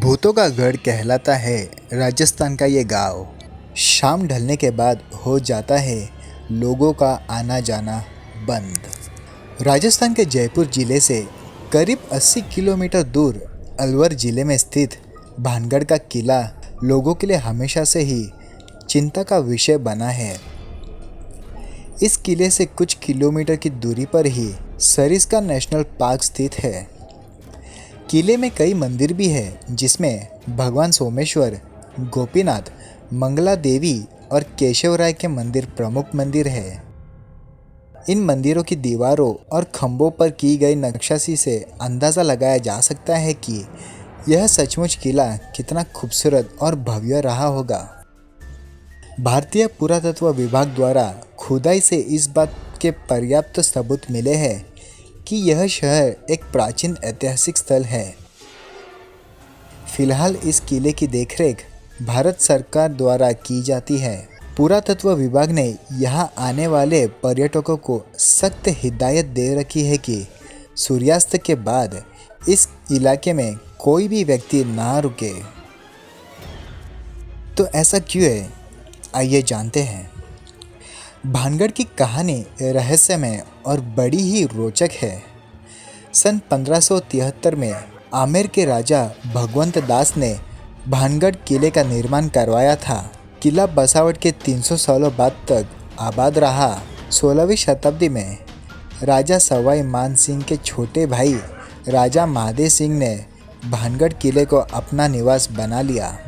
भूतों का गढ़ कहलाता है राजस्थान का ये गांव। शाम ढलने के बाद हो जाता है लोगों का आना जाना बंद। राजस्थान के जयपुर जिले से करीब 80 किलोमीटर दूर अलवर जिले में स्थित भानगढ़ का किला लोगों के लिए हमेशा से ही चिंता का विषय बना है। इस किले से कुछ किलोमीटर की दूरी पर ही सरिस्का नेशनल पार्क स्थित है। किले में कई मंदिर भी हैं, जिसमें भगवान सोमेश्वर, गोपीनाथ, मंगला देवी और केशवराय के मंदिर प्रमुख मंदिर है। इन मंदिरों की दीवारों और खंभों पर की गई नक्काशी से अंदाज़ा लगाया जा सकता है कि यह सचमुच किला कितना खूबसूरत और भव्य रहा होगा। भारतीय पुरातत्व विभाग द्वारा खुदाई से इस बात के पर्याप्त सबूत मिले हैं कि यह शहर एक प्राचीन ऐतिहासिक स्थल है। फिलहाल इस किले की देखरेख भारत सरकार द्वारा की जाती है। पुरातत्व विभाग ने यहाँ आने वाले पर्यटकों को सख्त हिदायत दे रखी है कि सूर्यास्त के बाद इस इलाके में कोई भी व्यक्ति ना रुके। तो ऐसा क्यों है, आइए जानते हैं। भानगढ़ की कहानी रहस्यमय और बड़ी ही रोचक है। सन 1573 में आमेर के राजा भगवंत दास ने भानगढ़ किले का निर्माण करवाया था। किला बसावट के 300 सालों बाद तक आबाद रहा। 16वीं शताब्दी में राजा सवाई मान सिंह के छोटे भाई राजा महादेव सिंह ने भानगढ़ किले को अपना निवास बना लिया।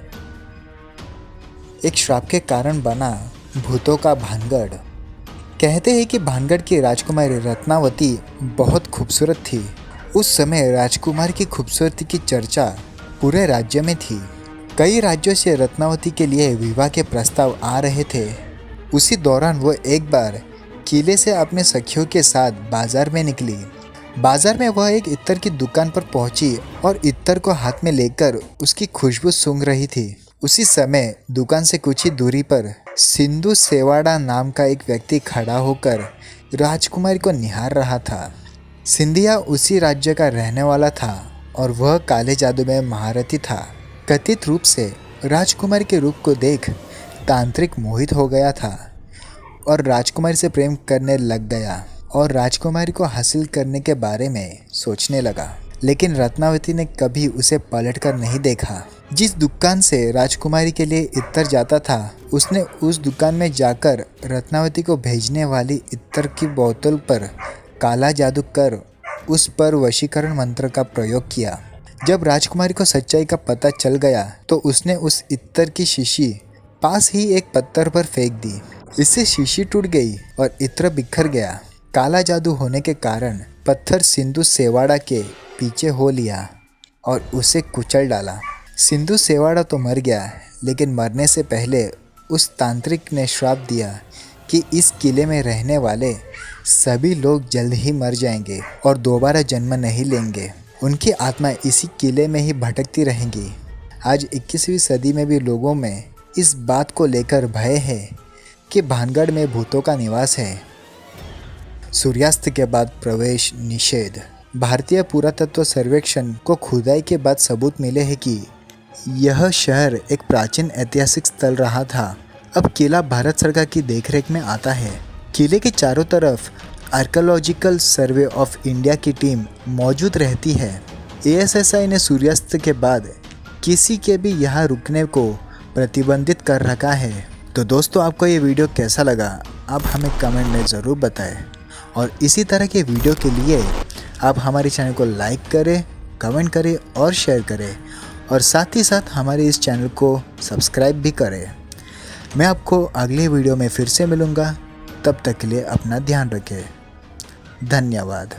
एक श्राप के कारण बना भूतों का भानगढ़। कहते हैं कि भानगढ़ की राजकुमारी रत्नावती बहुत खूबसूरत थी। उस समय राजकुमारी की खूबसूरती की चर्चा पूरे राज्य में थी। कई राज्यों से रत्नावती के लिए विवाह के प्रस्ताव आ रहे थे। उसी दौरान वो एक बार किले से अपने सखियों के साथ बाजार में निकली। बाजार में वह एक इत्र की दुकान पर पहुंची और इत्र को हाथ में लेकर उसकी खुशबू सूंघ रही थी। उसी समय दुकान से कुछ ही दूरी पर सिंधु सेवाड़ा नाम का एक व्यक्ति खड़ा होकर राजकुमारी को निहार रहा था। सिंधिया उसी राज्य का रहने वाला था और वह काले जादू में महारथी था। कथित रूप से राजकुमारी के रूप को देख तांत्रिक मोहित हो गया था और राजकुमारी से प्रेम करने लग गया और राजकुमारी को हासिल करने के बारे में सोचने लगा। लेकिन रत्नावती ने कभी उसे पलटकर नहीं देखा। जिस दुकान से राजकुमारी के लिए इत्र जाता था, उसने उस दुकान में जाकर रत्नावती को भेजने वाली इत्र की बोतल पर काला जादू कर उस पर वशीकरण मंत्र का प्रयोग किया। जब राजकुमारी को सच्चाई का पता चल गया तो उसने उस इत्र की शीशी पास ही एक पत्थर पर फेंक दी। इससे शीशी टूट गई और इत्र बिखर गया। काला जादू होने के कारण पत्थर सिंधु सेवाड़ा के पीछे हो लिया और उसे कुचल डाला। सिंधु सेवाड़ा तो मर गया, लेकिन मरने से पहले उस तांत्रिक ने श्राप दिया कि इस किले में रहने वाले सभी लोग जल्द ही मर जाएंगे और दोबारा जन्म नहीं लेंगे। उनकी आत्मा इसी किले में ही भटकती रहेंगी। आज 21वीं सदी में भी लोगों में इस बात को लेकर भय है कि भानगढ़ में भूतों का निवास है। सूर्यास्त के बाद प्रवेश निषेध। भारतीय पुरातत्व सर्वेक्षण को खुदाई के बाद सबूत मिले हैं कि यह शहर एक प्राचीन ऐतिहासिक स्थल रहा था। अब किला भारत सरकार की देखरेख में आता है। किले के चारों तरफ आर्कियोलॉजिकल सर्वे ऑफ इंडिया की टीम मौजूद रहती है। ASSI ने सूर्यास्त के बाद किसी के भी यहाँ रुकने को प्रतिबंधित कर रखा है। तो दोस्तों, आपको ये वीडियो कैसा लगा, आप हमें कमेंट में ज़रूर बताएं। और इसी तरह के वीडियो के लिए आप हमारे चैनल को लाइक करें, कमेंट करें और शेयर करें, और साथ ही साथ हमारे इस चैनल को सब्सक्राइब भी करें। मैं आपको अगले वीडियो में फिर से मिलूँगा। तब तक के लिए अपना ध्यान रखें। धन्यवाद।